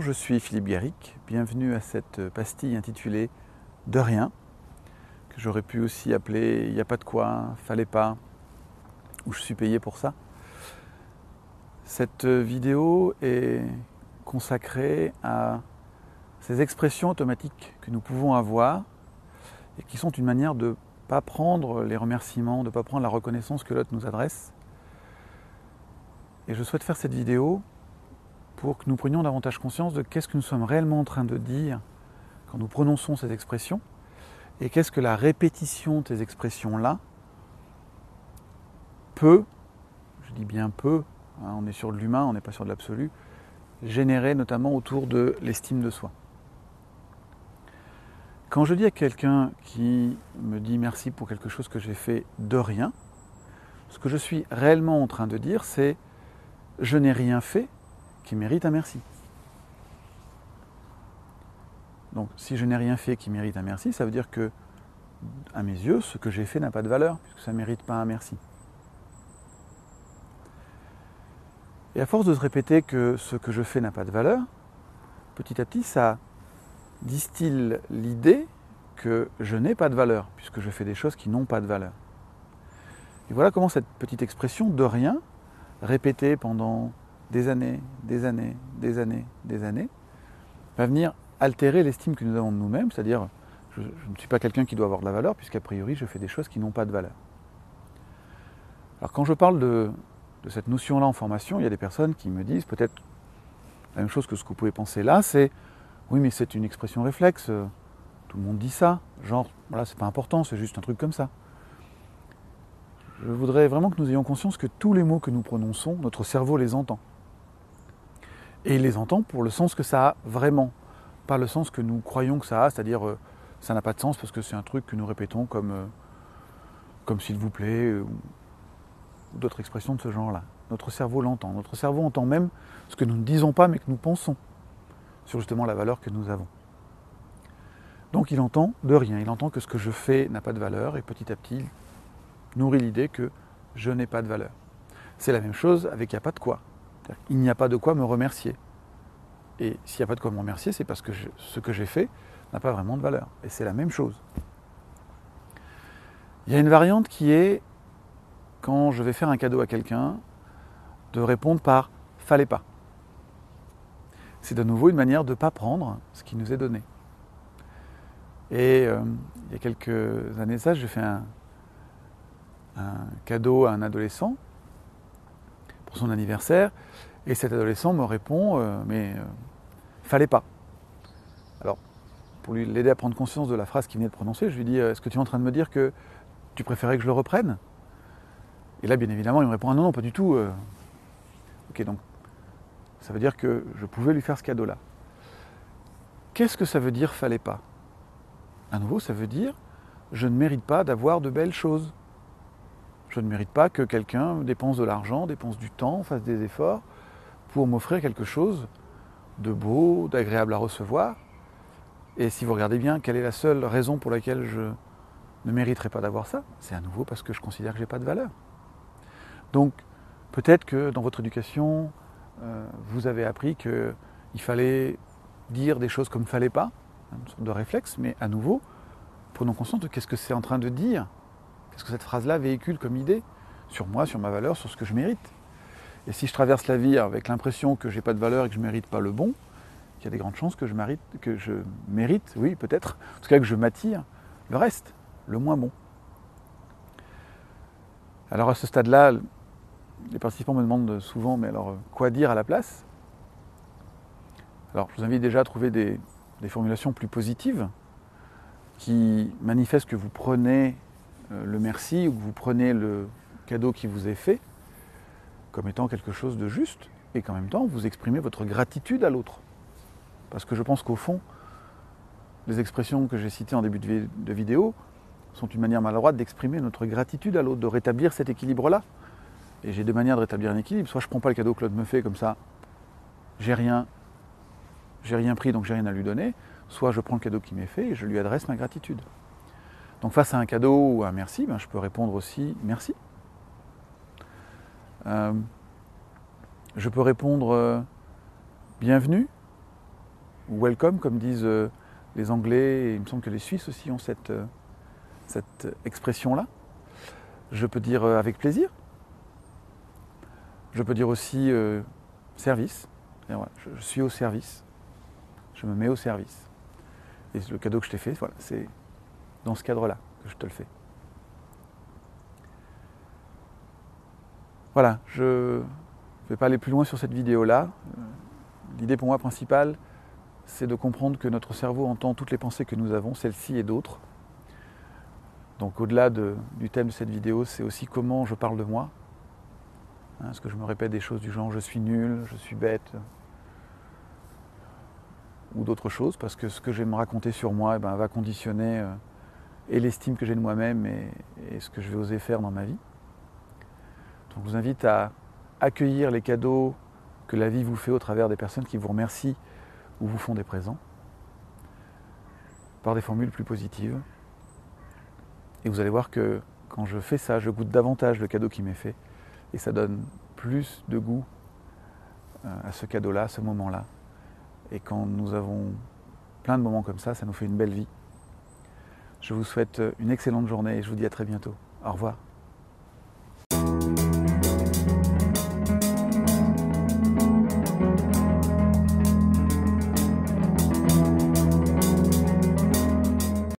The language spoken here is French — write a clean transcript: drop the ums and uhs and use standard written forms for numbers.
Bonjour, je suis Philippe Garrick, bienvenue à cette pastille intitulée « De rien », que j'aurais pu aussi appeler « Il n'y a pas de quoi, fallait pas » ou « Je suis payé pour ça ». Cette vidéo est consacrée à ces expressions automatiques que nous pouvons avoir et qui sont une manière de ne pas prendre les remerciements, de ne pas prendre la reconnaissance que l'autre nous adresse. Et je souhaite faire cette vidéo pour que nous prenions davantage conscience de qu'est-ce que nous sommes réellement en train de dire quand nous prononçons ces expressions et qu'est-ce que la répétition de ces expressions-là peut, je dis bien peut, on est sur de l'humain, on n'est pas sur de l'absolu, générer notamment autour de l'estime de soi. Quand je dis à quelqu'un qui me dit merci pour quelque chose que j'ai fait de rien, ce que je suis réellement en train de dire, c'est je n'ai rien fait qui mérite un merci. Donc si je n'ai rien fait qui mérite un merci, ça veut dire que, à mes yeux, ce que j'ai fait n'a pas de valeur, puisque ça ne mérite pas un merci. Et à force de se répéter que ce que je fais n'a pas de valeur, petit à petit, ça distille l'idée que je n'ai pas de valeur, puisque je fais des choses qui n'ont pas de valeur. Et voilà comment cette petite expression de rien, répétée pendant des années, va venir altérer l'estime que nous avons de nous-mêmes, c'est-à-dire je ne suis pas quelqu'un qui doit avoir de la valeur, puisqu'a priori je fais des choses qui n'ont pas de valeur. Alors quand je parle de cette notion-là en formation, il y a des personnes qui me disent peut-être la même chose que ce que vous pouvez penser là, c'est oui mais c'est une expression réflexe, tout le monde dit ça, genre voilà c'est pas important, c'est juste un truc comme ça. Je voudrais vraiment que nous ayons conscience que tous les mots que nous prononçons, notre cerveau les entend. Et il les entend pour le sens que ça a vraiment, pas le sens que nous croyons que ça a, c'est-à-dire ça n'a pas de sens parce que c'est un truc que nous répétons comme s'il vous plaît, ou d'autres expressions de ce genre-là. Notre cerveau l'entend. Notre cerveau entend même ce que nous ne disons pas mais que nous pensons sur justement la valeur que nous avons. Donc il entend de rien, il entend que ce que je fais n'a pas de valeur et petit à petit il nourrit l'idée que je n'ai pas de valeur. C'est la même chose avec il n'y a pas de quoi. Il n'y a pas de quoi me remercier. Et s'il n'y a pas de quoi me remercier, c'est parce que ce que j'ai fait n'a pas vraiment de valeur. Et c'est la même chose. Il y a une variante qui est, quand je vais faire un cadeau à quelqu'un, de répondre par « fallait pas ». C'est de nouveau une manière de ne pas prendre ce qui nous est donné. Et il y a quelques années de ça, j'ai fait un cadeau à un adolescent pour son anniversaire, et cet adolescent me répond fallait pas. Alors, pour l'aider à prendre conscience de la phrase qu'il venait de prononcer, je lui dis est-ce que tu es en train de me dire que tu préférais que je le reprenne? Et là, bien évidemment, il me répond ah non, pas du tout. Ok, donc ça veut dire que je pouvais lui faire ce cadeau-là. Qu'est-ce que ça veut dire fallait pas? À nouveau, ça veut dire je ne mérite pas d'avoir de belles choses. Je ne mérite pas que quelqu'un dépense de l'argent, dépense du temps, fasse des efforts pour m'offrir quelque chose de beau, d'agréable à recevoir. Et si vous regardez bien, quelle est la seule raison pour laquelle je ne mériterais pas d'avoir ça? C'est à nouveau parce que je considère que je n'ai pas de valeur. Donc, peut-être que dans votre éducation, vous avez appris qu'il fallait dire des choses comme « fallait pas », une sorte de réflexe, mais à nouveau, prenons conscience de qu'est-ce que c'est en train de dire. Qu'est-ce que cette phrase-là véhicule comme idée sur moi, sur ma valeur, sur ce que je mérite? Et si je traverse la vie avec l'impression que je n'ai pas de valeur et que je ne mérite pas le bon, il y a des grandes chances que je mérite, oui peut-être, en tout cas que je m'attire le reste, le moins bon. Alors à ce stade-là, les participants me demandent souvent, mais alors quoi dire à la place? Alors je vous invite déjà à trouver des formulations plus positives qui manifestent que vous prenez le merci ou que vous prenez le cadeau qui vous est fait comme étant quelque chose de juste et qu'en même temps vous exprimez votre gratitude à l'autre. Parce que je pense qu'au fond, les expressions que j'ai citées en début de vidéo sont une manière maladroite d'exprimer notre gratitude à l'autre, de rétablir cet équilibre-là. Et j'ai deux manières de rétablir un équilibre. Soit je ne prends pas le cadeau que l'autre me fait comme ça, j'ai rien pris donc j'ai rien à lui donner, soit je prends le cadeau qui m'est fait et je lui adresse ma gratitude. Donc face à un cadeau ou à un merci, je peux répondre aussi merci. Je peux répondre bienvenue, ou welcome, comme disent les Anglais, et il me semble que les Suisses aussi ont cette expression-là. Je peux dire avec plaisir. Je peux dire aussi service. Voilà, je suis au service. Je me mets au service. Et le cadeau que je t'ai fait, voilà, c'est dans ce cadre-là que je te le fais. Voilà, je ne vais pas aller plus loin sur cette vidéo-là. L'idée pour moi principale, c'est de comprendre que notre cerveau entend toutes les pensées que nous avons, celles-ci et d'autres. Donc au-delà du thème de cette vidéo, c'est aussi comment je parle de moi. Est-ce que je me répète des choses du genre « je suis nul »,« je suis bête » ou d'autres choses, parce que ce que je vais me raconter sur moi va conditionner et l'estime que j'ai de moi-même et ce que je vais oser faire dans ma vie. Donc je vous invite à accueillir les cadeaux que la vie vous fait au travers des personnes qui vous remercient ou vous font des présents, par des formules plus positives. Et vous allez voir que quand je fais ça, je goûte davantage le cadeau qui m'est fait, et ça donne plus de goût à ce cadeau-là, à ce moment-là. Et quand nous avons plein de moments comme ça nous fait une belle vie. Je vous souhaite une excellente journée et je vous dis à très bientôt. Au revoir.